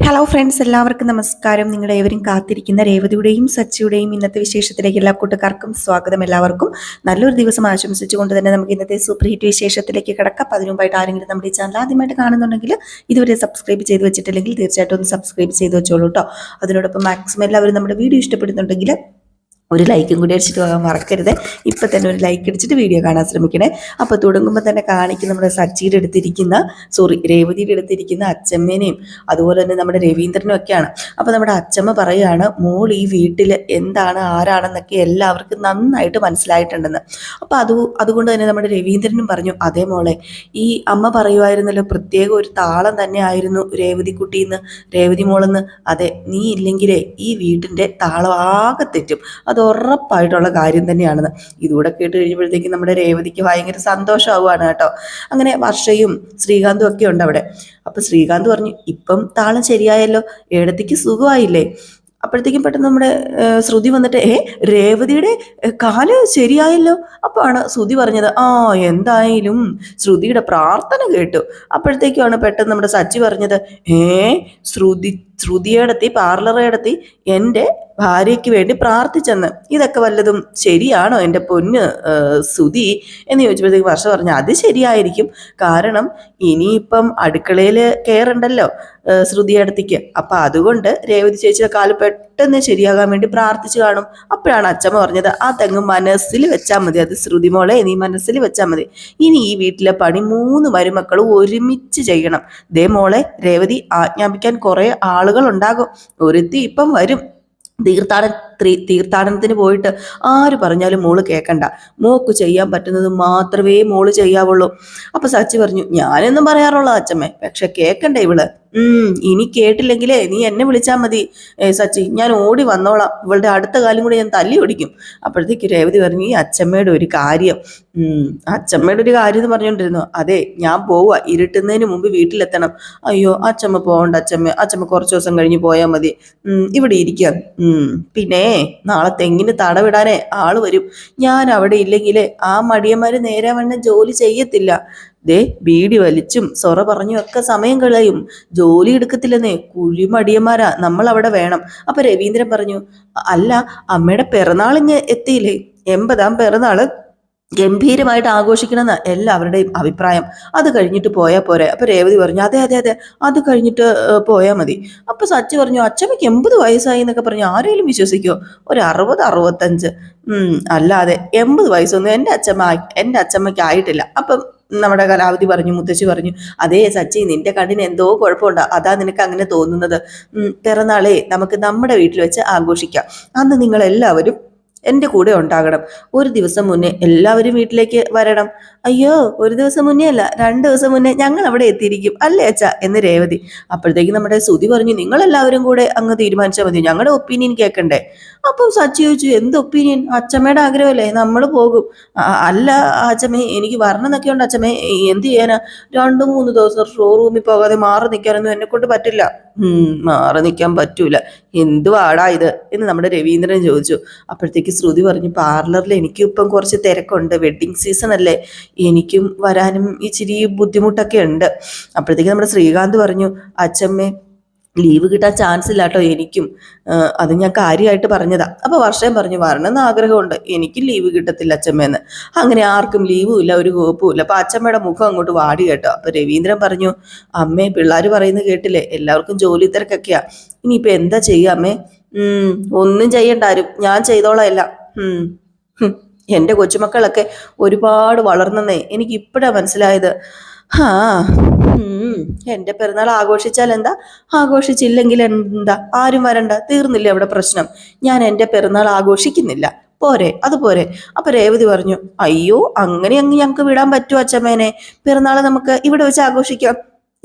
Hello friends, എല്ലാവർക്കും നമസ്കാരം. നിങ്ങളുടെ ഏവരും കാത്തിരിക്കുന്ന രേവതിയുടെയും സച്ചിയുടെയും ഇന്നത്തെ വിശേഷത്തിലേക്ക് എല്ലാ കൂട്ടുകാർക്കും സ്വാഗതം. എല്ലാവർക്കും നല്ലൊരു ദിവസം ആശംസിച്ചുകൊണ്ട് തന്നെ നമുക്ക് ഇന്നത്തെ സൂപ്പർ ഹിറ്റ് വിശേഷത്തിലേക്ക് കിടക്കാം. അപ്പം അതിനു മുമ്പായിട്ട് ആരെങ്കിലും നമ്മുടെ ഈ ചാനൽ ആദ്യമായിട്ട് കാണുന്നുണ്ടെങ്കിൽ ഇതുവരെ സബ്സ്ക്രൈബ് ചെയ്ത് വെച്ചിട്ടില്ലെങ്കിൽ തീർച്ചയായിട്ടും ഒന്ന് സബ്സ്ക്രൈബ് ചെയ്ത് വെച്ചോളൂ കേട്ടോ. അതിനോടൊപ്പം മാക്സിമം എല്ലാവരും നമ്മുടെ വീഡിയോ ഇഷ്ടപ്പെടുന്നുണ്ടെങ്കിൽ ഒരു ലൈക്കും കൂടി അടിച്ചിട്ട് പോകാൻ മറക്കരുത്. ഇപ്പം തന്നെ ഒരു ലൈക്ക് അടിച്ചിട്ട് വീഡിയോ കാണാൻ ശ്രമിക്കണേ. അപ്പോൾ തുടങ്ങുമ്പോൾ തന്നെ കാണിക്കും നമ്മുടെ സച്ചിയുടെ രേവതിയുടെ അടുത്തിരിക്കുന്ന അച്ചമ്മേനെയും അതുപോലെ തന്നെ നമ്മുടെ രവീന്ദ്രനും ഒക്കെയാണ്. അപ്പോൾ നമ്മുടെ അച്ചമ്മ പറയുകയാണ്, മോൾ ഈ വീട്ടിൽ എന്താണ് ആരാണെന്നൊക്കെ എല്ലാവർക്കും നന്നായിട്ട് മനസ്സിലായിട്ടുണ്ടെന്ന്. അപ്പോൾ അതുകൊണ്ട് തന്നെ നമ്മുടെ രവീന്ദ്രനും പറഞ്ഞു, അതേ മോളെ, ഈ അമ്മ പറയുമായിരുന്നല്ലോ പ്രത്യേക ഒരു താളം തന്നെ ആയിരുന്നു രേവതി മോളെന്ന്. അതെ, നീ ഇല്ലെങ്കിലേ ഈ വീട്ടിൻ്റെ താളം ആകെ തെറ്റും. അത് ഉറപ്പായിട്ടുള്ള കാര്യം തന്നെയാണെന്ന്. ഇതുകൂടെ കേട്ട് കഴിയുമ്പോഴത്തേക്കും നമ്മുടെ രേവതിക്ക് ഭയങ്കര സന്തോഷമാവുകയാണ് കേട്ടോ. അങ്ങനെ വർഷയും ശ്രീകാന്തും ഒക്കെ ഉണ്ട് അവിടെ. അപ്പം ശ്രീകാന്ത് പറഞ്ഞു, ഇപ്പം താളം ശരിയായല്ലോ, ഏടത്തിക്ക് സുഖമായില്ലേ? അപ്പോഴത്തേക്കും പെട്ടെന്ന് നമ്മുടെ ശ്രുതി വന്നിട്ട്, രേവതിയുടെ കാല് ശരിയായല്ലോ. അപ്പോഴാണ് ശ്രുതി പറഞ്ഞത്, എന്തായാലും ശ്രുതിയുടെ പ്രാർത്ഥന കേട്ടു. അപ്പോഴത്തേക്കുമാണ് പെട്ടെന്ന് നമ്മുടെ സച്ചി പറഞ്ഞത്, ശ്രുതിയെടത്തി പാർലറെടത്തി എൻ്റെ ഭാര്യയ്ക്ക് വേണ്ടി പ്രാർത്ഥിച്ചെന്ന്. ഇതൊക്കെ വല്ലതും ശരിയാണോ എൻ്റെ പൊന്ന് ശ്രുതി എന്ന് ചോദിച്ചപ്പോഴത്തേക്ക് വർഷ പറഞ്ഞു, അത് ശരിയായിരിക്കും. കാരണം ഇനിയിപ്പം അടുക്കളയിൽ കയറണ്ടല്ലോ ശ്രുതിയെടത്തിക്ക്. അപ്പം അതുകൊണ്ട് രേവതി ചേച്ചിയുടെ കാല് പെട്ടെന്ന് ശരിയാകാൻ വേണ്ടി പ്രാർത്ഥിച്ചു കാണും. അപ്പോഴാണ് അച്ഛമ്മ പറഞ്ഞത്, അതങ്ങ് മനസ്സിൽ വെച്ചാൽ മതി, അത് ശ്രുതി മോളെ നീ മനസ്സിൽ വെച്ചാൽ മതി. ഇനി ഈ വീട്ടിലെ പണി 3 മരുമക്കളും ഒരുമിച്ച് ചെയ്യണം. ദേ മോളെ, രേവതി ആജ്ഞാപിക്കാൻ കുറേ ആളുകൾ ഉണ്ടാകും. ഒരുത്തി ഇപ്പം വരും. തീർത്ഥാടനത്തിന് പോയിട്ട് ആര് പറഞ്ഞാലും മോള് കേൾക്കണ്ട. മോക്ക് ചെയ്യാൻ പറ്റുന്നത് മാത്രമേ മോള് ചെയ്യാവുള്ളൂ. അപ്പൊ സച്ചി പറഞ്ഞു, ഞാനെന്നും പറയാറുള്ള അച്ഛമ്മേ, പക്ഷെ കേൾക്കണ്ടേ ഇവള്. ഇനി കേട്ടില്ലെങ്കിലേ നീ എന്നെ വിളിച്ചാൽ മതി സച്ചി, ഞാൻ ഓടി വന്നോളാം. ഇവളുടെ അടുത്ത കാലം കൂടി ഞാൻ തല്ലി ഓടിക്കും. അപ്പോഴത്തേക്ക് രേവതി പറഞ്ഞു, ഈ അച്ഛമ്മയുടെ ഒരു കാര്യം എന്ന് പറഞ്ഞുകൊണ്ടിരുന്നു. അതെ, ഞാൻ പോവാ, ഇരുട്ടുന്നതിന് മുമ്പ് വീട്ടിലെത്തണം. അയ്യോ അച്ഛമ്മ പോകണ്ട അച്ഛമ്മ കുറച്ച് ദിവസം കഴിഞ്ഞ് പോയാൽ മതി, ഇവിടെ ഇരിക്കാം. പിന്നെ നാളെ തെങ്ങിന് തടവിടാനേ ആള് വരും. ഞാൻ അവിടെ ഇല്ലെങ്കിലേ ആ മടിയന്മാര് നേരെ വണ്ണം ജോലി ചെയ്യത്തില്ല. ദേ ബീഡി വലിച്ചും സൊറ പറഞ്ഞും ഒക്കെ സമയം കളയും, ജോലി എടുക്കത്തില്ലെന്നേ. കുഴിമടിയന്മാരാ, നമ്മൾ അവിടെ വേണം. അപ്പൊ രവീന്ദ്രൻ പറഞ്ഞു, അല്ല അമ്മയുടെ പിറന്നാളിങ്ങ് എത്തിയില്ലേ? 80ാം പിറന്നാള് ഗംഭീരമായിട്ട് ആഘോഷിക്കണമെന്ന് എല്ലാവരുടെയും അഭിപ്രായം. അത് കഴിഞ്ഞിട്ട് പോയാൽ പോരെ? അപ്പൊ രേവതി പറഞ്ഞു, അതെ അതെ അതെ, അത് കഴിഞ്ഞിട്ട് പോയാൽ മതി. അപ്പൊ സച്ചി പറഞ്ഞു, അച്ഛമ്മയ്ക്ക് 80 വയസ്സായി എന്നൊക്കെ പറഞ്ഞു ആരെങ്കിലും വിശ്വസിക്കോ? ഒരു 60, 65. അല്ലാതെ 80 വയസ്സൊന്നും എൻ്റെ അച്ഛമ്മയ്ക്ക് ആയിട്ടില്ല. അപ്പം നമ്മുടെ മുത്തശ്ശി പറഞ്ഞു, അതേ സച്ചി, നിന്റെ കണ്ണിന് എന്തോ കുഴപ്പമുണ്ടോ, അതാ നിനക്ക് അങ്ങനെ തോന്നുന്നത്. പിറന്നാളെ നമുക്ക് നമ്മുടെ വീട്ടിൽ വെച്ച് ആഘോഷിക്കാം. അന്ന് നിങ്ങൾ എല്ലാവരും എൻ്റെ കൂടെ ഉണ്ടാകണം. ഒരു ദിവസം മുന്നേ എല്ലാവരും വീട്ടിലേക്ക് വരണം. അയ്യോ, ഒരു ദിവസം മുന്നേ അല്ല, 2 ദിവസം മുന്നേ ഞങ്ങൾ അവിടെ എത്തിയിരിക്കും, അല്ലേ അച്ഛാ എന്ന് രേവതി. അപ്പോഴത്തേക്കും നമ്മുടെ ശ്രുതി പറഞ്ഞു, നിങ്ങളെല്ലാവരും കൂടെ അങ്ങ് തീരുമാനിച്ചാൽ മതി, ഞങ്ങളുടെ ഒപ്പീനിയൻ കേൾക്കണ്ടേ? അപ്പം സച്ചി ചോദിച്ചു, എന്ത് ഒപ്പീനിയൻ? അച്ഛമ്മയുടെ ആഗ്രഹമല്ലേ, നമ്മൾ പോകും. അല്ല അച്ഛമ്മേ, എനിക്ക് വരണം എന്നൊക്കെ ഉണ്ട് അച്ഛമ്മേ, എന്ത് ചെയ്യാനാ? 2-3 ദിവസം ഷോറൂമിൽ പോകാതെ മാറി നിൽക്കാനൊന്നും എന്നെ കൊണ്ട് പറ്റില്ല. മാറി നിൽക്കാൻ പറ്റൂല, എന്തുവാടാ ഇത് എന്ന് നമ്മുടെ രവീന്ദ്രൻ ചോദിച്ചു. അപ്പോഴത്തേക്ക് ശ്രുതി പറഞ്ഞു, പാർലറിൽ എനിക്കും ഇപ്പം കുറച്ച് തിരക്കുണ്ട്, വെഡ്ഡിങ് സീസൺ അല്ലേ, എനിക്കും വരാനും ഇച്ചിരി ബുദ്ധിമുട്ടൊക്കെ ഉണ്ട്. അപ്പോഴത്തേക്ക് നമ്മുടെ ശ്രീകാന്ത് പറഞ്ഞു, അച്ഛമ്മേ ലീവ് കിട്ടാൻ ചാൻസ് ഇല്ല കേട്ടോ എനിക്കും, അത് ഞാൻ കാര്യമായിട്ട് പറഞ്ഞതാ. അപ്പോൾ വർഷം പറഞ്ഞു, വരണമെന്ന് ആഗ്രഹമുണ്ട്, എനിക്കും ലീവ് കിട്ടത്തില്ല അച്ഛമ്മേന്ന്. അങ്ങനെ ആർക്കും ലീവും ഇല്ല, ഒരു കുഴപ്പവും ഇല്ല. അപ്പോൾ അച്ഛമ്മയുടെ മുഖം അങ്ങോട്ട് വാടി കേട്ടോ. അപ്പോൾ രവീന്ദ്രൻ പറഞ്ഞു, അമ്മേ പിള്ളേർ പറയുന്നത് കേട്ടില്ലേ, എല്ലാവർക്കും ജോലി തിരക്കൊക്കെയാ, ഇനിയിപ്പോൾ എന്താ ചെയ്യുക അമ്മേ? ഒന്നും ചെയ്യണ്ട ആരും, ഞാൻ ചെയ്തോളാം എല്ലാം. എൻ്റെ കൊച്ചുമക്കളൊക്കെ ഒരുപാട് വളർന്നെന്നേ എനിക്ക് ഇപ്പോഴാണ് മനസ്സിലായത്. എൻ്റെ പിറന്നാൾ ആഘോഷിച്ചാൽ എന്താ, ആഘോഷിച്ചില്ലെങ്കിൽ എന്താ, ആരും വരണ്ട, തീർന്നില്ല അവിടെ പ്രശ്നം. ഞാൻ എൻ്റെ പിറന്നാൾ ആഘോഷിക്കുന്നില്ല, പോരെ, അതുപോരെ. അപ്പൊ രേവതി പറഞ്ഞു, അയ്യോ അങ്ങനെ അങ്ങ് ഞങ്ങൾക്ക് വിടാൻ പറ്റുമോ അച്ഛമ്മേനെ? പിറന്നാൾ നമുക്ക് ഇവിടെ വെച്ച് ആഘോഷിക്കാം,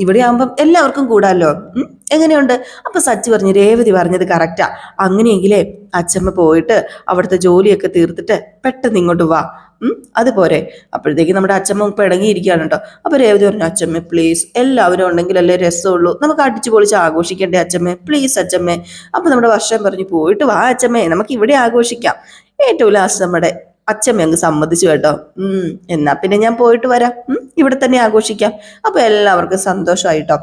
ഇവിടെ ആകുമ്പം എല്ലാവർക്കും കൂടാല്ലോ. എങ്ങനെയുണ്ട്? അപ്പൊ സച്ചി പറഞ്ഞു, രേവതി പറഞ്ഞത് കറക്റ്റാ, അങ്ങനെയെങ്കിലേ അച്ഛമ്മ പോയിട്ട് അവിടുത്തെ ജോലിയൊക്കെ തീർത്തിട്ട് പെട്ടെന്ന് ഇങ്ങോട്ട് വാ, അതുപോരെ. അപ്പോഴത്തേക്ക് നമ്മുടെ അച്ഛമ്മ പിണങ്ങിയിരിക്കുകയാണ് കേട്ടോ. അപ്പൊ രേവതി പറഞ്ഞു, അച്ഛമ്മേ പ്ലീസ്, എല്ലാവരും ഉണ്ടെങ്കിലല്ലേ രസമുള്ളൂ, നമുക്ക് അടിച്ചു പൊളിച്ച് ആഘോഷിക്കണ്ടേ അച്ഛമ്മേ, പ്ലീസ് അച്ഛമ്മേ. അപ്പൊ നമ്മുടെ വർഷം പറഞ്ഞു, പോയിട്ട് വാ അച്ഛമ്മേ, നമുക്ക് ഇവിടെ ആഘോഷിക്കാം. ഏറ്റവും ലാസ്റ്റ് നമ്മുടെ അച്ഛമ്മ അങ്ങ് സമ്മതിച്ചു കേട്ടോ. എന്നാ പിന്നെ ഞാൻ പോയിട്ട് വരാം, ഇവിടെ തന്നെ ആഘോഷിക്കാം. അപ്പൊ എല്ലാവർക്കും സന്തോഷമായിട്ടോ.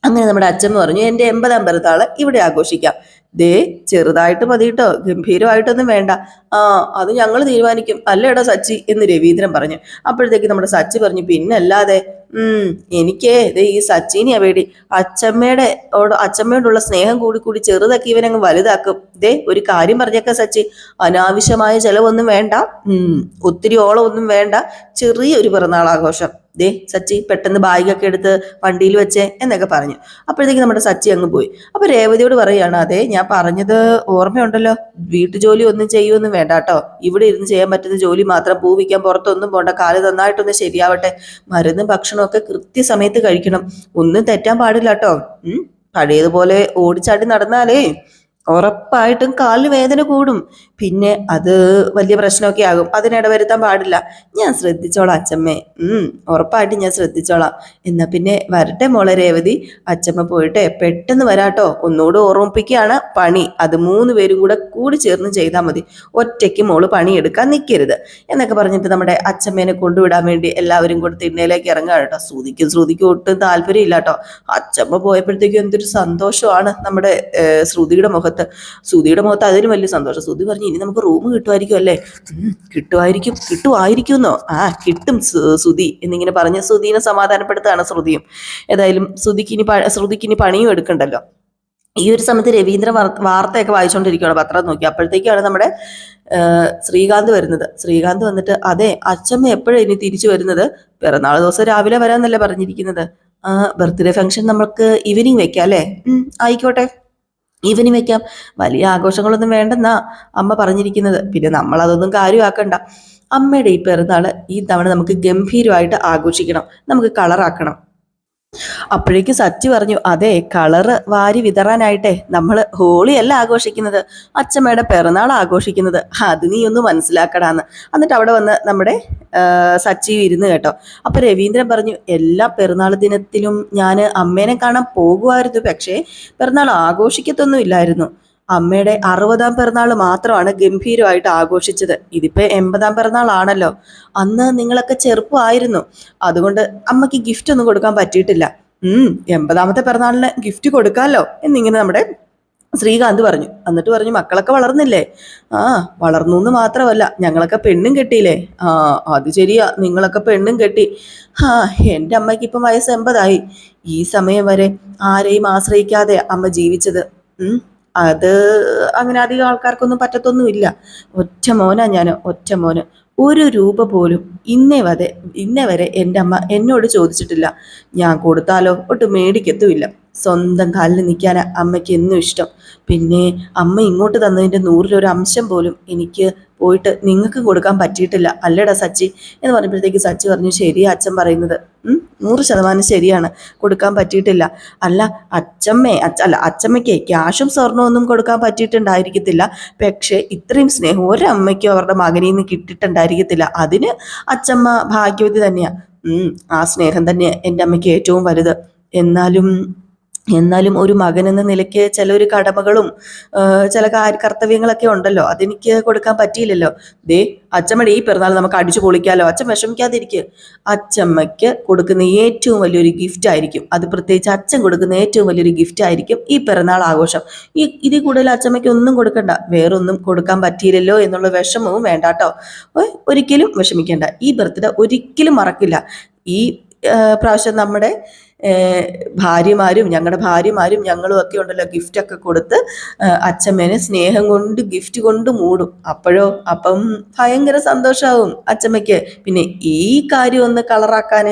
അങ്ങനെ നമ്മുടെ അച്ഛമ്മ പറഞ്ഞു എൻ്റെ 80-ാം പിറന്നാള് ഇവിടെ ആഘോഷിക്കാം. ദേ ചെറുതായിട്ട് മതി കേട്ടോ, ഗംഭീരമായിട്ടൊന്നും വേണ്ട. ആ അത് ഞങ്ങൾ തീരുമാനിക്കും അല്ലേടാ സച്ചി എന്ന് രവീന്ദ്രൻ പറഞ്ഞു. അപ്പോഴത്തേക്ക് നമ്മുടെ സച്ചി പറഞ്ഞു പിന്നല്ലാതെ എനിക്ക് ദേ ഈ സച്ചിനെയാ പേടി. അച്ഛമ്മയോടുള്ള സ്നേഹം കൂടി കൂടി ചെറുതൊക്കെ ഇവനങ്ങ് വലുതാക്കും. ദേ ഒരു കാര്യം പറഞ്ഞേക്കാം സച്ചി, അനാവശ്യമായ ചെലവൊന്നും വേണ്ട, ഒത്തിരി ഓളം ഒന്നും വേണ്ട, ചെറിയൊരു പിറന്നാൾ ആഘോഷം. ദേ സച്ചി പെട്ടെന്ന് ബാഗൊക്കെ എടുത്ത് വണ്ടിയിൽ വെച്ചേ എന്നൊക്കെ പറഞ്ഞു. അപ്പോഴത്തേക്ക് നമ്മുടെ സച്ചി അങ്ങ് പോയി. അപ്പൊ രേവതിയോട് പറയാണ്, അതെ ഞാൻ പറഞ്ഞത് ഓർമ്മയുണ്ടല്ലോ, വീട്ടുജോലി ഒന്നും ചെയ്യുമൊന്നും വേണ്ട കേട്ടോ, ഇവിടെ ഇരുന്ന് ചെയ്യാൻ പറ്റുന്ന ജോലി മാത്രം, പൂ വിൽക്കാൻ പുറത്തൊന്നും പോണ്ട, കാല് നന്നായിട്ടൊന്ന് ശരിയാവട്ടെ, മരുന്നും ഭക്ഷണമൊക്കെ കൃത്യസമയത്ത് കഴിക്കണം, ഒന്നും തെറ്റാൻ പാടില്ല കേട്ടോ. പഴയതുപോലെ ഓടിച്ചാടി നടന്നാലേ ഉറപ്പായിട്ടും കാലിന് വേദന കൂടും, പിന്നെ അത് വലിയ പ്രശ്നമൊക്കെ ആകും, അതിനിട വരുത്താൻ പാടില്ല. ഞാൻ ശ്രദ്ധിച്ചോളാം അച്ഛമ്മേ, ഉറപ്പായിട്ടും ഞാൻ ശ്രദ്ധിച്ചോളാം. എന്നാ പിന്നെ വരട്ടെ മോളെ രേവതി, അച്ഛമ്മ പോയിട്ടെ പെട്ടെന്ന് വരാട്ടോ. ഒന്നുകൂടെ ഓർമ്മിപ്പിക്കുകയാണ്, പണി അത് 3 പേരും കൂടി ചേർന്ന് ചെയ്താൽ മതി, ഒറ്റയ്ക്ക് മോള് പണിയെടുക്കാൻ നിൽക്കരുത് എന്നൊക്കെ പറഞ്ഞിട്ട് നമ്മുടെ അച്ഛമ്മേനെ കൊണ്ടുവിടാൻ വേണ്ടി എല്ലാവരും കൂടെ തിണ്ണയിലേക്ക് ഇറങ്ങുക കേട്ടോ. ശ്രുതിക്കും ഒട്ടും താല്പര്യമില്ല കേട്ടോ. അച്ഛമ്മ പോയപ്പോഴത്തേക്കും എന്തൊരു സന്തോഷമാണ് നമ്മുടെ ശ്രുതിയുടെ മുഖത്ത് അതിലും വലിയ സന്തോഷം. ശ്രുതി പറഞ്ഞു ഇനി നമുക്ക് റൂം കിട്ടുമായിരിക്കും അല്ലേ? കിട്ടുമായിരിക്കുന്നോ? കിട്ടും ശ്രുതി എന്നിങ്ങനെ പറഞ്ഞ് ശ്രുതിനെ സമാധാനപ്പെടുത്തുകയാണ് ശ്രുതിയും. ഏതായാലും ശ്രുതിക്കിനി പണിയും എടുക്കണ്ടല്ലോ. ഈ ഒരു സമയത്ത് രവീന്ദ്രൻ വാർത്തയൊക്കെ വായിച്ചുകൊണ്ടിരിക്കുകയാണ്, പത്രം നോക്കി. അപ്പോഴത്തേക്കാണ് നമ്മുടെ ശ്രീകാന്ത് വരുന്നത്. ശ്രീകാന്ത് വന്നിട്ട്, അതെ അച്ഛമ്മ എപ്പോഴാണ് ഇനി തിരിച്ചു വരുന്നത്? പിറന്നാൾ ദിവസം രാവിലെ വരാന്നല്ലേ പറഞ്ഞിരിക്കുന്നത്. ബർത്ത്ഡേ ഫംഗ്ഷൻ നമുക്ക് ഈവനിങ് വെക്കാം അല്ലേ? ആയിക്കോട്ടെ, ഈവനിങ് വെക്കാം, വലിയ ആഘോഷങ്ങളൊന്നും വേണ്ടെന്നാ അമ്മ പറഞ്ഞിരിക്കുന്നത്. പിന്നെ നമ്മൾ അതൊന്നും കാര്യമാക്കണ്ട. അമ്മയുടെ ഈ പിറന്നാൾ ഈ തവണ നമുക്ക് ഗംഭീരമായിട്ട് ആഘോഷിക്കണം, നമുക്ക് കളറാക്കണം. അപ്പോഴേക്ക് സച്ചി പറഞ്ഞു, അതെ കളറ് വാരി വിതറാനായിട്ടെ നമ്മൾ ഹോളിയല്ല ആഘോഷിക്കുന്നത്, അച്ഛമ്മയുടെ പിറന്നാൾ ആഘോഷിക്കുന്നത്, അത് നീ ഒന്ന് മനസ്സിലാക്കടാന്ന്. എന്നിട്ട് അവിടെ വന്ന് നമ്മുടെ സച്ചി ഇരുന്ന് കേട്ടോ. അപ്പൊ രവീന്ദ്രൻ പറഞ്ഞു, എല്ലാ പെരുന്നാൾ ദിനത്തിലും ഞാൻ അമ്മേനെ കാണാൻ പോകുമായിരുന്നു, പക്ഷേ പിറന്നാൾ ആഘോഷിക്കത്തൊന്നും ഇല്ലായിരുന്നു. അമ്മയുടെ 60-ാം പിറന്നാൾ മാത്രമാണ് ഗംഭീരമായിട്ട് ആഘോഷിച്ചത്. ഇതിപ്പോ 80-ാം പിറന്നാളാണല്ലോ. അന്ന് നിങ്ങളൊക്കെ ചെറുപ്പമായിരുന്നു, അതുകൊണ്ട് അമ്മയ്ക്ക് ഗിഫ്റ്റ് ഒന്നും കൊടുക്കാൻ പറ്റിയിട്ടില്ല. 80-ാമത്തെ പിറന്നാളിന് ഗിഫ്റ്റ് കൊടുക്കാമല്ലോ എന്നിങ്ങനെ നമ്മുടെ ശ്രീകാന്ത് പറഞ്ഞു. എന്നിട്ട് പറഞ്ഞു, മക്കളൊക്കെ വളർന്നില്ലേ? വളർന്നു എന്ന് മാത്രമല്ല ഞങ്ങളൊക്കെ പെണ്ണും കെട്ടിയില്ലേ? അത് ശരിയാ, നിങ്ങളൊക്കെ പെണ്ണും കെട്ടി. എൻ്റെ അമ്മയ്ക്ക് ഇപ്പം വയസ്സ് 80-ആയി. ഈ സമയം വരെ ആരെയും ആശ്രയിക്കാതെ അമ്മ ജീവിച്ചത്. അത് അങ്ങനെ അധികം ആൾക്കാർക്കൊന്നും പറ്റത്തൊന്നുമില്ല. ഒറ്റ മോന്. 1 രൂപ പോലും ഇന്നേ വരെ എൻ്റെ അമ്മ എന്നോട് ചോദിച്ചിട്ടില്ല. ഞാൻ കൊടുത്താലോ ഒട്ടും മേടിക്കത്തുമില്ല. സ്വന്തം കാലിൽ നിൽക്കാനാ അമ്മയ്ക്ക് എന്നും ഇഷ്ടം. പിന്നെ അമ്മ ഇങ്ങോട്ട് തന്നതിൻ്റെ 100-ൽ 1 അംശം പോലും എനിക്ക് പോയിട്ട് നിങ്ങൾക്ക് കൊടുക്കാൻ പറ്റിയിട്ടില്ല അല്ലേടാ സച്ചി എന്ന് പറഞ്ഞപ്പോഴത്തേക്ക് സച്ചി പറഞ്ഞു, ശരിയാ അച്ഛൻ പറയുന്നത്, 100% ശരിയാണ്, കൊടുക്കാൻ പറ്റിയിട്ടില്ല. അല്ല അച്ഛമ്മയ്ക്ക് ക്യാഷും സ്വർണ്ണമൊന്നും കൊടുക്കാൻ പറ്റിയിട്ടുണ്ടായിരിക്കത്തില്ല, പക്ഷേ ഇത്രയും സ്നേഹം ഒരമ്മയ്ക്കും അവരുടെ മകനിൽ നിന്ന് കിട്ടിയിട്ടുണ്ടായിരിക്കത്തില്ല. അതിന് അച്ഛമ്മ ഭാഗ്യവതി തന്നെയാ. ആ സ്നേഹം തന്നെ എൻ്റെ അമ്മയ്ക്ക് ഏറ്റവും വലുത്. എന്നാലും ഒരു മകൻ എന്ന നിലയ്ക്ക് ചില ഒരു കടമകളും ചില കർത്തവ്യങ്ങളൊക്കെ ഉണ്ടല്ലോ, അതെനിക്ക് കൊടുക്കാൻ പറ്റിയില്ലല്ലോ. ദേ അച്ഛമ്മയുടെ ഈ പിറന്നാൾ നമുക്ക് അടിച്ചു പൊളിക്കാലോ, അച്ഛൻ വിഷമിക്കാതിരിക്കുക. അച്ഛമ്മയ്ക്ക് കൊടുക്കുന്ന ഏറ്റവും വലിയൊരു ഗിഫ്റ്റ് ആയിരിക്കും, അത് പ്രത്യേകിച്ച് അച്ഛൻ കൊടുക്കുന്ന ഏറ്റവും വലിയൊരു ഗിഫ്റ്റ് ആയിരിക്കും ഈ പിറന്നാൾ ആഘോഷം. ഇതിൽ കൂടുതൽ അച്ഛമ്മയ്ക്ക് ഒന്നും കൊടുക്കണ്ട, വേറൊന്നും കൊടുക്കാൻ പറ്റിയില്ലല്ലോ എന്നുള്ള വിഷമവും വേണ്ട കേട്ടോ. ഒരിക്കലും വിഷമിക്കേണ്ട, ഈ ബർത്ത്ഡേ ഒരിക്കലും മറക്കില്ല. ഈ പ്രാവശ്യം നമ്മുടെ ഞങ്ങളുടെ ഭാര്യമാരും ഞങ്ങളും ഒക്കെ ഉണ്ടല്ലോ ഗിഫ്റ്റൊക്കെ കൊടുത്ത് അച്ഛമ്മേനെ സ്നേഹം കൊണ്ട് ഗിഫ്റ്റ് കൊണ്ട് മൂടും. അപ്പം ഭയങ്കര സന്തോഷമാവും അച്ഛമ്മയ്ക്ക്. പിന്നെ ഈ കാര്യം ഒന്ന് കളറാക്കാൻ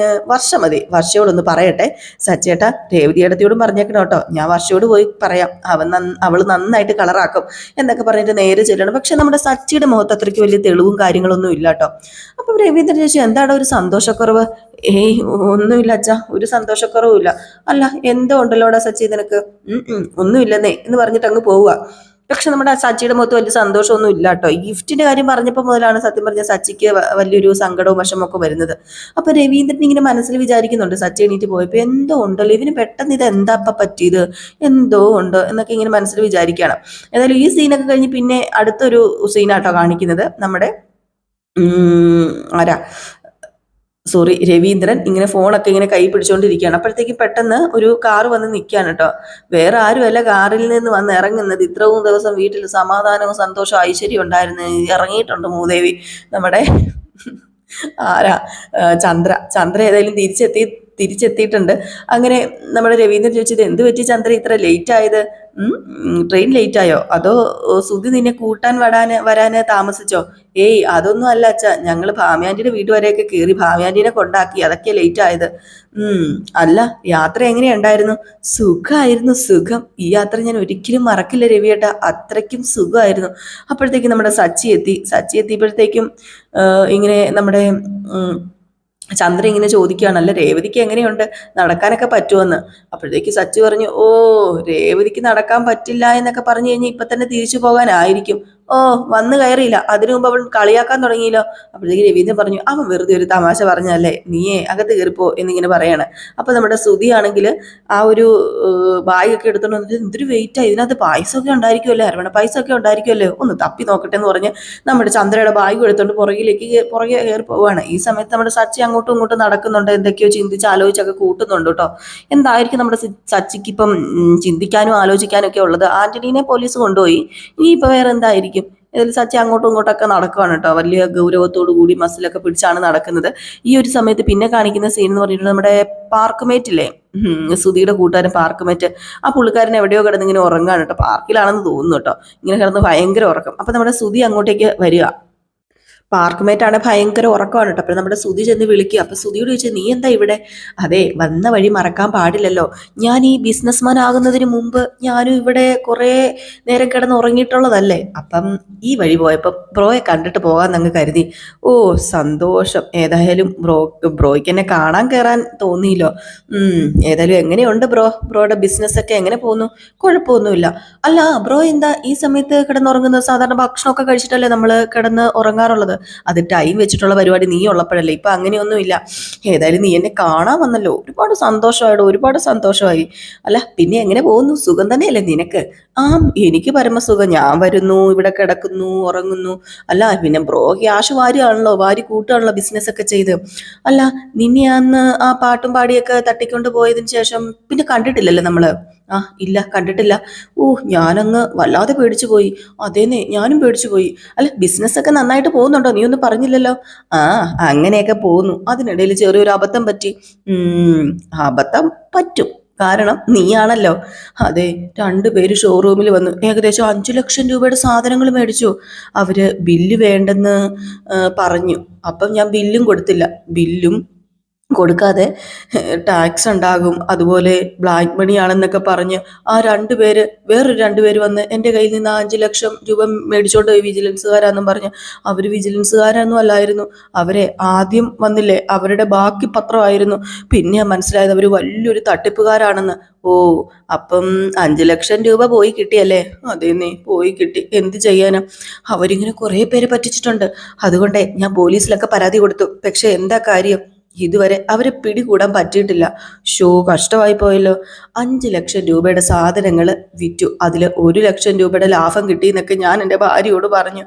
മതി, വർഷയോടൊന്ന് പറയട്ടെ. സച്ചേട്ടാ രേവതിയേടത്തിയോടും പറഞ്ഞേക്കണം കേട്ടോ, ഞാൻ വർഷയോട് പോയി പറയാം, അവള് നന്നായിട്ട് കളറാക്കും എന്നൊക്കെ പറഞ്ഞിട്ട് നേരെ ചെല്ലണം. പക്ഷെ നമ്മുടെ സച്ചിയുടെ മുഖത്ത് അത്രയ്ക്ക് വലിയ തെളിവും കാര്യങ്ങളൊന്നും ഇല്ല കേട്ടോ. അപ്പം രവീന്ദ്രൻ ചോദിച്ചു, എന്താണ് ഒരു സന്തോഷക്കുറവ്? ഒന്നുമില്ല അച്ഛാ, ഒരു സന്തോഷക്കുറവുമില്ല. അല്ല എന്തോ ഉണ്ടല്ലോടാ സച്ചി നിനക്ക്? ഒന്നുമില്ലെന്നേ എന്ന് പറഞ്ഞിട്ട് അങ്ങ് പോവുക. പക്ഷെ നമ്മുടെ സച്ചിയുടെ മുഖത്ത് വലിയ സന്തോഷമൊന്നും ഇല്ല കേട്ടോ. ഈ ഗിഫ്റ്റിന്റെ കാര്യം പറഞ്ഞപ്പോൾ മുതലാണ് സത്യം പറഞ്ഞ സച്ചിക്ക് വലിയൊരു സങ്കടവും വിഷമൊക്കെ വരുന്നത്. അപ്പൊ രവീന്ദ്രൻ ഇങ്ങനെ മനസ്സിൽ വിചാരിക്കുന്നുണ്ട്, സച്ചി എണീറ്റ് പോയപ്പോ എന്തോ ഉണ്ടല്ലോ, ഇവന് പെട്ടെന്ന് ഇത് എന്താ പറ്റിയത്, എന്തോ ഉണ്ട് എന്നൊക്കെ ഇങ്ങനെ മനസ്സിൽ വിചാരിക്കുകയാണ്. ഏതായാലും ഈ സീനൊക്കെ കഴിഞ്ഞ് പിന്നെ അടുത്തൊരു സീനാട്ടോ കാണിക്കുന്നത്. നമ്മുടെ ആരാ സോറി, രവീന്ദ്രൻ ഇങ്ങനെ ഫോണൊക്കെ ഇങ്ങനെ കൈ പിടിച്ചുകൊണ്ടിരിക്കുകയാണ്. അപ്പോഴത്തേക്ക് പെട്ടെന്ന് ഒരു കാറ് വന്ന് നിൽക്കുകയാണ് കേട്ടോ. വേറെ ആരുമല്ല കാറിൽ നിന്ന് വന്ന് ഇറങ്ങുന്നത്. ഇത്രയും ദിവസം വീട്ടിൽ സമാധാനവും സന്തോഷവും ഐശ്വര്യം ഉണ്ടായിരുന്നു. ഇറങ്ങിയിട്ടുണ്ട് മൂദേവി. നമ്മുടെ ആരാ, ചന്ദ്ര ഏതായാലും തിരിച്ചെത്തിയിട്ടുണ്ട്. അങ്ങനെ നമ്മുടെ രവീന്ദ്രൻ ചോദിച്ചത്, എന്ത് പറ്റി ചന്ദ്ര ഇത്ര ലേറ്റ് ആയത്? ട്രെയിൻ ലേറ്റ് ആയോ? അതോ സുധി നിന്നെ കൂട്ടാൻ വരാന് താമസിച്ചോ? ഏയ് അതൊന്നും അല്ല അച്ഛാ, ഞങ്ങൾ ഭാമ്യാന്റിയുടെ വീട്ടുവരെയൊക്കെ കയറി ഭാമ്യാന്റിനെ കൊണ്ടാക്കി, അതൊക്കെ ലേറ്റ് ആയത്. അല്ല, യാത്ര എങ്ങനെയുണ്ടായിരുന്നു? സുഖമായിരുന്നു, സുഖം. ഈ യാത്ര ഞാൻ ഒരിക്കലും മറക്കില്ല രവിയേട്ട, അത്രയ്ക്കും സുഖമായിരുന്നു. അപ്പോഴത്തേക്കും നമ്മുടെ സച്ചി എത്തിയപ്പോഴത്തേക്കും ഇങ്ങനെ നമ്മുടെ ചന്ദ്ര ഇങ്ങനെ ചോദിക്കുകയാണ്, അല്ല രേവതിക്ക് എങ്ങനെയുണ്ട്, നടക്കാനൊക്കെ പറ്റുമെന്ന്. അപ്പോഴത്തേക്ക് സച്ചി പറഞ്ഞു, ഓ രേവതിക്ക് നടക്കാൻ പറ്റില്ല എന്നൊക്കെ പറഞ്ഞു കഴിഞ്ഞാൽ ഇപ്പൊ തന്നെ തിരിച്ചു പോകാനായിരിക്കും. ഓ വന്നു കയറിയില്ല, അതിനു മുമ്പ് അവൾ കളിയാക്കാൻ തുടങ്ങിയല്ലോ. അപ്പോഴത്തേക്ക് രവീന്ദ്രൻ പറഞ്ഞു, അവൻ വെറുതെ ഒരു തമാശ പറഞ്ഞല്ലേ, നീയേ അകത്ത് കയറിപ്പോ എന്നിങ്ങനെ പറയാണ്. അപ്പൊ നമ്മുടെ ശ്രുതി ആണെങ്കിൽ ആ ഒരു ബാഗൊക്കെ എടുത്തോണ്ട് വന്നിട്ട്, എന്തൊരു വെയിറ്റ് ആയി, ഇതിനകത്ത് പായസമൊക്കെ ഉണ്ടായിരിക്കുമല്ലേ, അരവണ പായസമൊക്കെ ഉണ്ടായിരിക്കുമല്ലേ, ഒന്ന് തപ്പി നോക്കട്ടെ എന്ന് പറഞ്ഞ് നമ്മുടെ ചന്ദ്രയുടെ ബാഗ് എടുത്തോണ്ട് പുറകെ കയറി പോവാണ്. ഈ സമയത്ത് നമ്മുടെ സച്ചി അങ്ങോട്ടും ഇങ്ങോട്ടും നടക്കുന്നുണ്ട്, എന്തൊക്കെയോ ചിന്തിച്ച് ആലോചിച്ചൊക്കെ കൂട്ടുന്നുണ്ട് കേട്ടോ. എന്തായിരിക്കും നമ്മുടെ സച്ചിക്ക് ഇപ്പം ചിന്തിക്കാനും ആലോചിക്കാനും ഒക്കെ ഉള്ളത്? ആന്റണീനെ പോലീസ് കൊണ്ടുപോയി, ഇനിയിപ്പോൾ വേറെ എന്തായിരിക്കും? ഇതിൽ സച്ചി അങ്ങോട്ടും ഇങ്ങോട്ടൊക്കെ നടക്കുകയാണ് കേട്ടോ, വലിയ ഗൗരവത്തോടു കൂടി മസിലൊക്കെ പിടിച്ചാണ് നടക്കുന്നത്. ഈ ഒരു സമയത്ത് പിന്നെ കാണിക്കുന്ന സീൻ എന്ന് പറഞ്ഞിട്ട് നമ്മുടെ പാർക്കുമേറ്റില്ലേ, സുധിയുടെ കൂട്ടുകാരൻ പാർക്കുമേറ്റ്, ആ പുള്ളിക്കാരൻ എവിടെയോ കിടന്ന് ഇങ്ങനെ ഉറങ്ങാണ് കേട്ടോ, പാർക്കിലാണെന്ന് തോന്നുന്നു കേട്ടോ. ഇങ്ങനെ കിടന്ന് ഭയങ്കര ഉറക്കം. അപ്പൊ നമ്മുടെ സുധി അങ്ങോട്ടേക്ക് വരിക. പാർക്കുമേറ്റാണ് ഭയങ്കര ഉറക്കമാണ് കേട്ടോ. അപ്പോൾ നമ്മുടെ സുധി ചെന്ന് വിളിക്കുക. അപ്പോൾ സുധിയോട് ചോദിച്ചാൽ, നീ എന്താ ഇവിടെ? അതെ, വന്ന വഴി മറക്കാൻ പാടില്ലല്ലോ, ഞാൻ ഈ ബിസിനസ്മാൻ ആകുന്നതിന് മുമ്പ് ഞാനും ഇവിടെ കുറേ നേരം കിടന്ന് ഉറങ്ങിയിട്ടുള്ളതല്ലേ, അപ്പം ഈ വഴി പോയപ്പോൾ ബ്രോയെ കണ്ടിട്ട് പോകാമെന്നങ്ങ് കരുതി. ഓ സന്തോഷം, ഏതായാലും ബ്രോയ്ക്ക് എന്നെ കാണാൻ കയറാൻ തോന്നിയില്ലോ. ഏതായാലും എങ്ങനെയുണ്ട് ബ്രോയുടെ ബിസിനസ്സൊക്കെ എങ്ങനെ പോകുന്നു? കുഴപ്പമൊന്നുമില്ല. അല്ല ബ്രോ എന്താ ഈ സമയത്ത് കിടന്നുറങ്ങുന്നത്? സാധാരണ ഭക്ഷണമൊക്കെ കഴിച്ചിട്ടല്ലേ നമ്മൾ കിടന്ന് ഉറങ്ങാറുള്ളത്, അത് ടൈം വെച്ചിട്ടുള്ള പരിപാടി നീ ഉള്ളപ്പോഴല്ലേ, ഇപ്പൊ അങ്ങനെയൊന്നുമില്ല. ഏതായാലും നീ എന്നെ കാണാൻ വന്നല്ലോ, ഒരുപാട് സന്തോഷമായിടോ, ഒരുപാട് സന്തോഷമായി. അല്ല പിന്നെ എങ്ങനെ പോകുന്നു, സുഖം തന്നെയല്ലേ നിനക്ക്? ആ എനിക്ക് പരമസുഖം, ഞാൻ വരുന്നു, ഇവിടെ കിടക്കുന്നു, ഉറങ്ങുന്നു. അല്ല പിന്നെ ബ്രോ ക്യാഷ് വാരി കൂട്ടുകയാണല്ലോ ബിസിനസ് ഒക്കെ ചെയ്ത്. അല്ല നിന്നെ അന്ന് ആ പാട്ടും പാടിയൊക്കെ തട്ടിക്കൊണ്ട് പോയതിന് ശേഷം പിന്നെ കണ്ടിട്ടില്ലല്ലോ നമ്മള്? ആ ഇല്ല, കണ്ടിട്ടില്ല. ഓ ഞാനങ്ങ് വല്ലാതെ പേടിച്ചു പോയി. അതേന്നെ, ഞാനും പേടിച്ചു പോയി. അല്ല ബിസിനസ് ഒക്കെ നന്നായിട്ട് പോകുന്നുണ്ടോ? നീ ഒന്നും പറഞ്ഞില്ലല്ലോ. ആ അങ്ങനെയൊക്കെ പോകുന്നു, അതിനിടയിൽ ചെറിയൊരു അബദ്ധം പറ്റി. അബദ്ധം പറ്റും, കാരണം നീയാണല്ലോ. അതെ, രണ്ടുപേര് ഷോറൂമിൽ വന്നു, ഏകദേശം 5 ലക്ഷം രൂപയുടെ സാധനങ്ങൾ മേടിച്ചു. അവര് ബില്ല് വേണ്ടെന്ന് പറഞ്ഞു. അപ്പം ഞാൻ ബില്ലും കൊടുത്തില്ല. ബില്ലും കൊടുക്കാതെ ടാക്സ് ഉണ്ടാകും, അതുപോലെ ബ്ലാക്ക് മണി ആണെന്നൊക്കെ പറഞ്ഞ് വേറൊരു രണ്ടുപേര് വന്ന് എൻ്റെ കയ്യിൽ നിന്ന് 5 ലക്ഷം രൂപ മേടിച്ചോണ്ട് പോയി, വിജിലൻസുകാരാന്നും പറഞ്ഞ്. അവർ വിജിലൻസുകാരൊന്നും അല്ലായിരുന്നു. അവരെ ആദ്യം വന്നില്ലേ, അവരുടെ ബാക്കി പത്രമായിരുന്നു. പിന്നെ മനസ്സിലായത് അവർ വലിയൊരു തട്ടിപ്പുകാരാണെന്ന്. ഓ അപ്പം 5 ലക്ഷം രൂപ പോയി കിട്ടിയല്ലേ? അതേന്നേ, പോയി കിട്ടി. എന്ത് ചെയ്യാനാ, അവരിങ്ങനെ കുറേ പേരെ പറ്റിച്ചിട്ടുണ്ട്. അതുകൊണ്ടേ ഞാൻ പോലീസിലൊക്കെ പരാതി കൊടുത്തു. പക്ഷെ എന്താ കാര്യം, ഇതുവരെ അവരെ പിടികൂടാൻ പറ്റിയിട്ടില്ല. കഷ്ടമായി പോയല്ലോ. 5 ലക്ഷം രൂപയുടെ സാധനങ്ങൾ വിറ്റു, അതിൽ 1 ലക്ഷം രൂപയുടെ ലാഭം കിട്ടി എന്നൊക്കെ ഞാൻ എൻ്റെ ഭാര്യയോട് പറഞ്ഞു.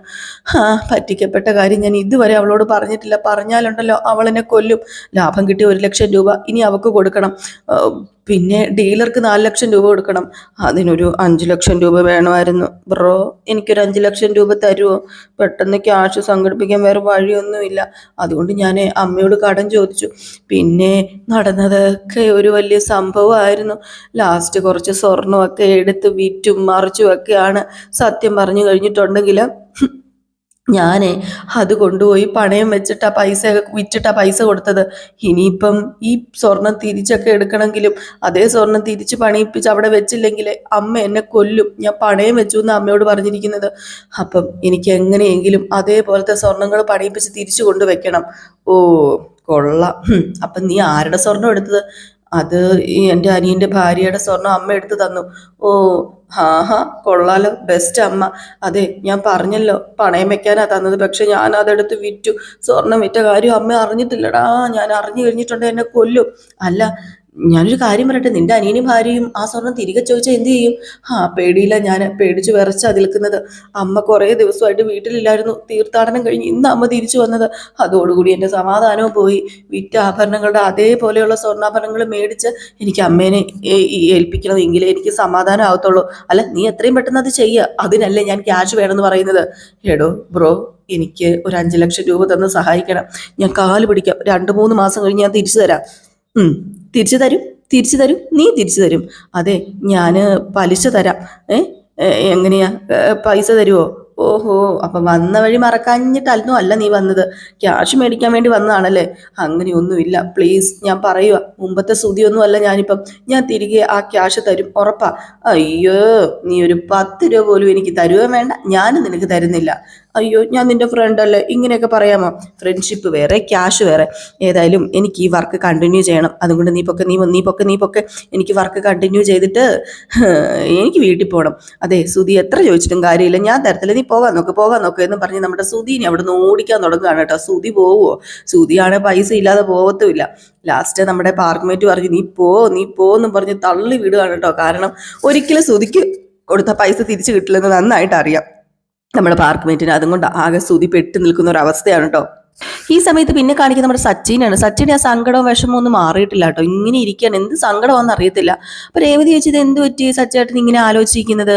പറ്റിക്കപ്പെട്ട കാര്യം ഞാൻ ഇതുവരെ അവളോട് പറഞ്ഞിട്ടില്ല. പറഞ്ഞാലുണ്ടല്ലോ അവളെന്നെ കൊല്ലും. ലാഭം കിട്ടിയ 1 ലക്ഷം രൂപ ഇനി അവൾക്ക് കൊടുക്കണം. പിന്നെ ഡീലർക്ക് 4 ലക്ഷം രൂപ കൊടുക്കണം. അതിനൊരു 5 ലക്ഷം രൂപ വേണമായിരുന്നു. ബ്രോ എനിക്കൊരു 5 ലക്ഷം രൂപ തരുമോ? പെട്ടെന്ന് ക്യാഷ് സംഘടിപ്പിക്കാൻ വേറെ വഴിയൊന്നുമില്ല. അതുകൊണ്ട് ഞാൻ അമ്മയോട് കടം ചോദിച്ചു. പിന്നെ നടന്നതൊക്കെ ഒരു വലിയ സംഭവമായിരുന്നു. ലാസ്റ്റ് കുറച്ച് സ്വർണ്ണമൊക്കെ എടുത്ത് വിറ്റും മറിച്ചും ഒക്കെയാണ് സത്യം പറഞ്ഞു കഴിഞ്ഞിട്ടുണ്ടെങ്കിൽ ഞാൻ അത് കൊണ്ടുപോയി പണയം വെച്ചിട്ടാ പൈസ കൊടുത്തത്. ഇനിയിപ്പം ഈ സ്വർണം തിരിച്ചൊക്കെ എടുക്കണമെങ്കിലും അതേ സ്വർണം തിരിച്ച് പണിയിപ്പിച്ച് അവിടെ വെച്ചില്ലെങ്കിൽ അമ്മ എന്നെ കൊല്ലും. ഞാൻ പണയം വെച്ചു എന്ന് അമ്മയോട് പറഞ്ഞിരിക്കുന്നത്. അപ്പം എനിക്ക് എങ്ങനെയെങ്കിലും അതേപോലത്തെ സ്വർണ്ണങ്ങൾ പണിയിപ്പിച്ച് തിരിച്ചു കൊണ്ടുവയ്ക്കണം. ഓ കൊള്ളാം. അപ്പം നീ ആരുടെ സ്വർണം എടുത്തത്? അത് ഈ എൻ്റെ അനിയൻ്റെ ഭാര്യയുടെ സ്വർണം അമ്മ എടുത്ത് തന്നു. ഓ കൊള്ളാലോ, ബെസ്റ്റ് അമ്മ. അതെ ഞാൻ പറഞ്ഞല്ലോ പണയം വെക്കാനാ തന്നത്, പക്ഷെ ഞാൻ അതെടുത്ത് വിറ്റു. സ്വർണം വിറ്റ കാര്യം അമ്മ അറിഞ്ഞിട്ടില്ലടാ. ഞാൻ അറിഞ്ഞു കഴിഞ്ഞിട്ടുണ്ടെങ്കിൽ എന്നെ കൊല്ലും. അല്ല ഞാനൊരു കാര്യം പറയട്ടെ, നിന്റെ അനിയനും ഭാര്യയും ആ സ്വർണം തിരികെ ചോദിച്ചാൽ എന്ത് ചെയ്യും? പേടിയില്ല, ഞാൻ പേടിച്ച് വിറച്ചാ നിൽക്കുന്നത്. അമ്മ കുറേ ദിവസമായിട്ട് വീട്ടിലില്ലായിരുന്നു. തീർത്ഥാടനം കഴിഞ്ഞ് ഇന്ന് അമ്മ തിരിച്ചു വന്നത്. അതോടുകൂടി എൻ്റെ സമാധാനവും പോയി. വിറ്റ ആഭരണങ്ങളുടെ അതേപോലെയുള്ള സ്വർണ്ണാഭരണങ്ങൾ മേടിച്ച് എനിക്ക് അമ്മേനെ ഏൽപ്പിക്കണം, എങ്കിലേ എനിക്ക് സമാധാനം ആവത്തുള്ളൂ. അല്ല, നീ എത്രയും പെട്ടെന്ന് അത് ചെയ്യുക. അതിനല്ലേ ഞാൻ ക്യാഷ് വേണമെന്ന് പറയുന്നത്. എടോ ബ്രോ, എനിക്ക് ഒരു 5 ലക്ഷം രൂപ തന്ന് സഹായിക്കണം. ഞാൻ കാല് പിടിക്കാം. 2-3 മാസം കഴിഞ്ഞ് ഞാൻ തിരിച്ചു തരാം. ഉം തിരിച്ചു തരും, തിരിച്ചു തരും, നീ തിരിച്ചു തരും. അതെ, ഞാന് പലിശ തരാം. ഏ എങ്ങനെയാ? പൈസ തരുവോ? ഓഹോ, അപ്പൊ വന്ന വഴി മറക്കാഞ്ഞിട്ടല്ലോ അല്ല നീ വന്നത്, ക്യാഷ് മേടിക്കാൻ വേണ്ടി വന്നതാണല്ലേ? അങ്ങനെയൊന്നുമില്ല, പ്ലീസ്, ഞാൻ പറയുക, മുമ്പത്തെ സ്തുതിയൊന്നും അല്ല ഞാനിപ്പം. ഞാൻ തിരികെ ആ ക്യാഷ് തരും, ഉറപ്പാ. അയ്യോ, നീ ഒരു 10 രൂപ പോലും എനിക്ക് തരുകയും വേണ്ട, ഞാനും നിനക്ക് തരുന്നില്ല. അയ്യോ, ഞാൻ നിന്റെ ഫ്രണ്ട് അല്ലേ, ഇങ്ങനെയൊക്കെ പറയാമോ? ഫ്രണ്ട്ഷിപ്പ് വേറെ, ക്യാഷ് വേറെ. ഏതായാലും എനിക്ക് ഈ വർക്ക് കണ്ടിന്യൂ ചെയ്യണം. അതുകൊണ്ട് നീ പൊക്കെ എനിക്ക് വർക്ക് കണ്ടിന്യൂ ചെയ്തിട്ട് എനിക്ക് വീട്ടിൽ പോകണം. അതെ, സുധി എത്ര ചോദിച്ചിട്ടും കാര്യമില്ല, ഞാൻ തരത്തില്ല. നീ പോകാൻ നോക്ക് എന്ന് പറഞ്ഞ് നമ്മുടെ സുധീനെ അവിടെ നിന്ന് ഓടിക്കാൻ തുടങ്ങുകയാണ് കേട്ടോ. സുധി പോവുമോ? സുധിയാണെ പൈസ ഇല്ലാതെ പോകത്തുമില്ല. ലാസ്റ്റ് നമ്മുടെ പാർക്ക്മേറ്റ് പറഞ്ഞു, നീ പോന്നും പറഞ്ഞ് തള്ളി വിടുകയാണ് കേട്ടോ. കാരണം ഒരിക്കലും സുധിക്ക് കൊടുത്ത പൈസ തിരിച്ചു കിട്ടില്ലെന്ന് നന്നായിട്ട് അറിയാം നമ്മുടെ പാർക്ക്മേറ്റിന്. അതുകൊണ്ട് ആകെ സ്തുതി പെട്ട് നിൽക്കുന്ന ഒരു അവസ്ഥയാണ് കേട്ടോ. ഈ സമയത്ത് പിന്നെ കാണിക്കുന്ന നമ്മുടെ സച്ചിനാണ്. സച്ചിൻ്റെ ആ സങ്കടവും വിഷമവും ഒന്നും മാറിയിട്ടില്ല കേട്ടോ. ഇങ്ങനെ ഇരിക്കുകയാണ്, എന്ത് സങ്കടമാണെന്ന് അറിയത്തില്ല. അപ്പൊ രേവതി ചോദിച്ചത് എന്ത് പറ്റി സച്ചേട്ടൻ ഇങ്ങനെ ആലോചിച്ചിരിക്കുന്നത്?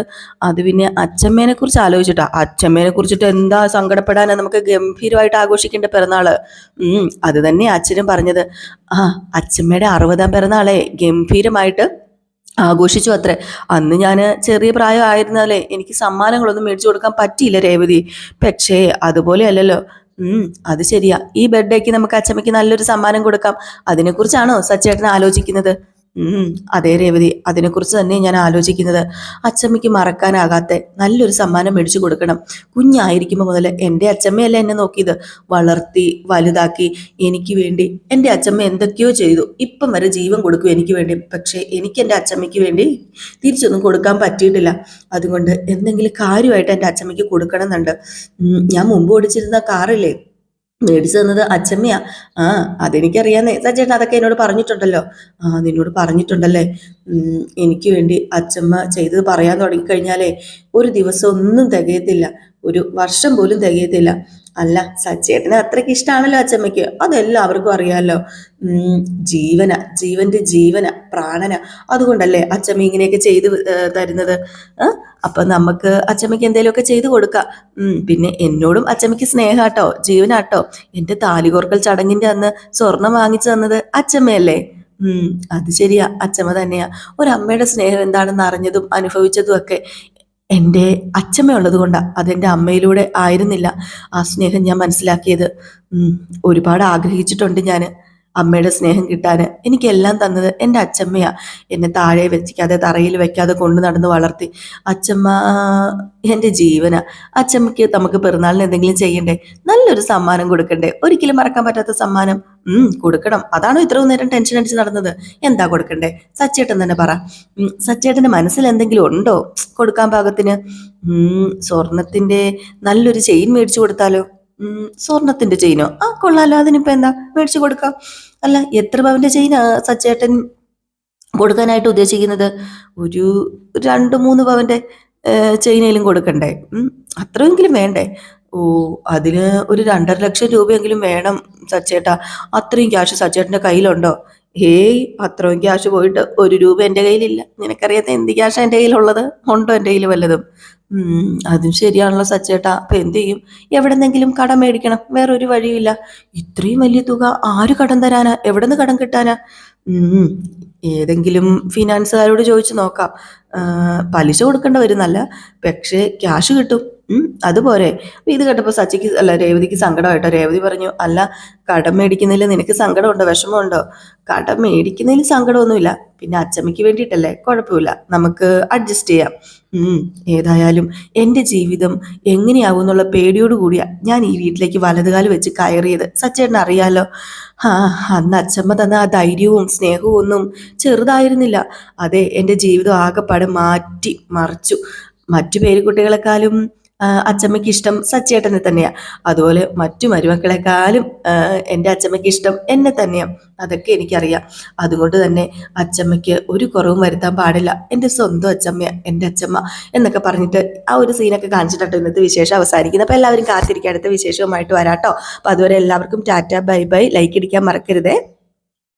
അത് പിന്നെ അച്ഛമ്മേനെ കുറിച്ച് ആലോചിച്ചിട്ടാ. അച്ഛമ്മേനെ കുറിച്ചിട്ട് എന്താ സങ്കടപ്പെടാനാ, നമുക്ക് ഗംഭീരമായിട്ട് ആഘോഷിക്കേണ്ട പിറന്നാള്. അത് തന്നെ അച്ഛനും പറഞ്ഞത്. അച്ഛമ്മയുടെ 60-ാം പിറന്നാളെ ഗംഭീരമായിട്ട് ആഘോഷിച്ചു അത്രേ. അന്ന് ഞാൻ ചെറിയ പ്രായമായിരുന്നാലേ എനിക്ക് സമ്മാനങ്ങളൊന്നും മേടിച്ചു കൊടുക്കാൻ പറ്റിയില്ല രേവതി. പക്ഷേ അതുപോലെ അല്ലല്ലോ. അത് ശരിയാ, ഈ ബർത്ത്ഡേക്ക് നമുക്ക് അച്ചമ്മയ്ക്ക് നല്ലൊരു സമ്മാനം കൊടുക്കാം. അതിനെക്കുറിച്ചാണോ സച്ചേട്ടൻ ആലോചിക്കുന്നത്? അതേ രേവതി, അതിനെക്കുറിച്ച് തന്നെ ഞാൻ ആലോചിക്കുന്നത്. അച്ചമ്മയ്ക്ക് മറക്കാനാകാത്ത നല്ലൊരു സമ്മാനം മേടിച്ചു കൊടുക്കണം. കുഞ്ഞായിരിക്കുമ്പോൾ മുതൽ എൻ്റെ അച്ചമ്മയല്ല എന്നെ നോക്കിയത്, വളർത്തി വലുതാക്കി എനിക്ക് വേണ്ടി എൻ്റെ അച്ചമ്മ എന്തൊക്കെയോ ചെയ്തു. ഇപ്പം വരെ ജീവൻ കൊടുക്കും എനിക്ക് വേണ്ടി. പക്ഷേ എനിക്ക് എൻ്റെ അച്ചമ്മയ്ക്ക് വേണ്ടി തിരിച്ചൊന്നും കൊടുക്കാൻ പറ്റിയിട്ടില്ല. അതുകൊണ്ട് എന്തെങ്കിലും കാര്യമായിട്ട് എൻ്റെ അച്ചമ്മയ്ക്ക് കൊടുക്കണം എന്നുണ്ട്. ഞാൻ മുമ്പ് ഓടിച്ചിരുന്ന കാറില്ലേ, മേടിച്ചു തന്നത് അച്ചമ്മയാ. അതെനിക്കറിയാന്നേ സച്ചേട്ടൻ, അതൊക്കെ എന്നോട് പറഞ്ഞിട്ടുണ്ടല്ലോ. നിന്നോട് പറഞ്ഞിട്ടുണ്ടല്ലേ. എനിക്ക് വേണ്ടി അച്ചമ്മ ചെയ്തത് പറയാൻ തുടങ്ങിക്കഴിഞ്ഞാലേ ഒരു ദിവസം ഒന്നും തികയത്തില്ല, ഒരു വർഷം പോലും തികയത്തില്ല. അല്ല, സച്ചേട്ടനെ അത്രയ്ക്ക് ഇഷ്ടമാണല്ലോ അച്ചമ്മയ്ക്ക്, അതെല്ലാവർക്കും അറിയാമല്ലോ. ജീവന്റെ ജീവന, പ്രാണന. അതുകൊണ്ടല്ലേ അച്ചമ്മ ഇങ്ങനെയൊക്കെ ചെയ്ത് തരുന്നത്. അപ്പൊ നമുക്ക് അച്ചമ്മയ്ക്ക് എന്തെങ്കിലുമൊക്കെ ചെയ്തു കൊടുക്കാം. പിന്നെ എന്നോടും അച്ചമ്മയ്ക്ക് സ്നേഹാട്ടോ, ജീവനാട്ടോ. എന്റെ താലികോർക്കൽ ചടങ്ങിന്റെ അന്ന് സ്വർണം വാങ്ങിച്ചു തന്നത് അച്ചമ്മയല്ലേ? അത് ശരിയാ, അച്ചമ്മ തന്നെയാ. ഒരമ്മയുടെ സ്നേഹം എന്താണെന്ന് അറിഞ്ഞതും അനുഭവിച്ചതും ഒക്കെ എൻ്റെ അച്ചമ്മയുള്ളത് കൊണ്ടാണ്. അതെൻ്റെ അമ്മയിലൂടെ ആയിരുന്നില്ല ആ സ്നേഹം ഞാൻ മനസ്സിലാക്കിയത്. ഒരുപാട് ആഗ്രഹിച്ചിട്ടുണ്ട് ഞാൻ അമ്മയുടെ സ്നേഹം കിട്ടാൻ. എനിക്കെല്ലാം തന്നത് എൻ്റെ അച്ചമ്മയാ. എന്നെ താഴെ വെച്ചിക്കാതെ തറയിൽ വെക്കാതെ കൊണ്ടു നടന്ന് വളർത്തി അച്ചമ്മ എൻ്റെ ജീവനാ. അച്ചമ്മയ്ക്ക് നമുക്ക് പിറന്നാളിന് എന്തെങ്കിലും ചെയ്യണ്ടേ, നല്ലൊരു സമ്മാനം കൊടുക്കണ്ടേ, ഒരിക്കലും മറക്കാൻ പറ്റാത്ത സമ്മാനം കൊടുക്കണം. അതാണോ ഇത്രയും നേരം ടെൻഷൻ അടിച്ച് നടന്നത്? എന്താ കൊടുക്കണ്ടേ? സച്ചേട്ടൻ തന്നെ പറ. സച്ചേട്ടൻ്റെ മനസ്സിൽ എന്തെങ്കിലും ഉണ്ടോ കൊടുക്കാൻ പാകത്തിന്? സ്വർണത്തിന്റെ നല്ലൊരു ചെയിൻ മേടിച്ചു കൊടുത്താലോ? സ്വർണത്തിന്റെ ചെയിനോ? കൊള്ളാലോ, അതിനിപ്പോ എന്താ, മേടിച്ചു കൊടുക്കാം. അല്ല, എത്ര പവന്റെ ചെയിനാ സച്ചേട്ടൻ കൊടുക്കാനായിട്ട് ഉദ്ദേശിക്കുന്നത്? ഒരു 2-3 പവന്റെ ചെയിനേലും കൊടുക്കണ്ടേ? അത്രയെങ്കിലും വേണ്ടേ? ഓ, അതിന് ഒരു 2.5 ലക്ഷം രൂപയെങ്കിലും വേണം സച്ചേട്ടാ. അത്രയും ക്യാഷ് സച്ചേട്ടന്റെ കയ്യിലുണ്ടോ? അത്രയും ക്യാഷ് പോയിട്ട് 1 രൂപ എൻ്റെ കയ്യിലില്ല. നിനക്കറിയാത്ത എന്ത് ക്യാഷാ എൻ്റെ കയ്യിലുള്ളത്? ഉണ്ടോ എൻ്റെ കയ്യിൽ വല്ലതും? അതും ശരിയാണല്ലോ സച്ചേട്ടാ. അപ്പൊ എന്ത് ചെയ്യും? എവിടെന്നെങ്കിലും കടം മേടിക്കണം, വേറൊരു വഴിയില്ല. ഇത്രയും വലിയ തുക ആര് കടം തരാനാ? എവിടെ നിന്ന് കടം കിട്ടാനാ? ഏതെങ്കിലും ഫിനാൻസുകാരോട് ചോദിച്ചു നോക്കാം. പലിശ കൊടുക്കേണ്ട വരുന്നല്ല, പക്ഷേ ക്യാഷ് കിട്ടും. അതുപോലെ. ഇത് കേട്ടപ്പോൾ രേവതിക്ക് സങ്കടമായിട്ടോ. രേവതി പറഞ്ഞു, അല്ല, കടം മേടിക്കുന്നതിൽ നിനക്ക് സങ്കടമുണ്ടോ, വിഷമമുണ്ടോ? കടം മേടിക്കുന്നതിൽ സങ്കടമൊന്നുമില്ല, പിന്നെ അച്ചമ്മയ്ക്ക് വേണ്ടിയിട്ടല്ലേ, കുഴപ്പമില്ല, നമുക്ക് അഡ്ജസ്റ്റ് ചെയ്യാം. ഏതായാലും എൻ്റെ ജീവിതം എങ്ങനെയാവും എന്നുള്ള പേടിയോട് കൂടിയാ ഞാൻ ഈ വീട്ടിലേക്ക് വലതുകാല് വെച്ച് കയറിയത്. സച്ചേട്ടൻ അറിയാലോ. അന്ന് അച്ചമ്മ തന്ന ആ ധൈര്യവും സ്നേഹവും ഒന്നും ചെറുതായിരുന്നില്ല. അതെ, എൻ്റെ ജീവിതം ആകെപ്പാടെ മാറ്റി മറിച്ചു. മറ്റു പേരുകുട്ടികളെക്കാളും അച്ചമ്മയ്ക്ക് ഇഷ്ടം സച്ചേട്ടനെ തന്നെയാണ്. അതുപോലെ മറ്റു മരുമക്കളെക്കാളും എൻ്റെ അച്ചമ്മയ്ക്ക് ഇഷ്ടം എന്നെ തന്നെയാണ്. അതൊക്കെ എനിക്കറിയാം. അതുകൊണ്ട് തന്നെ അച്ചമ്മയ്ക്ക് ഒരു കുറവും വരുത്താൻ പാടില്ല. എൻ്റെ സ്വന്തം അച്ചമ്മയാണ് എൻ്റെ അച്ചമ്മ എന്നൊക്കെ പറഞ്ഞിട്ട് ആ ഒരു സീനൊക്കെ കാണിച്ചിട്ടോ ഇന്നത്തെ വിശേഷം അവസാനിക്കുന്നത്. അപ്പോൾ എല്ലാവരും കാത്തിരിക്കുക, അടുത്ത വിശേഷവുമായിട്ട് വരാട്ടോ. അപ്പോൾ അതുവരെ എല്ലാവർക്കും ടാറ്റ ബൈ ബൈ. ലൈക്ക് അടിക്കാൻ മറക്കരുതേ.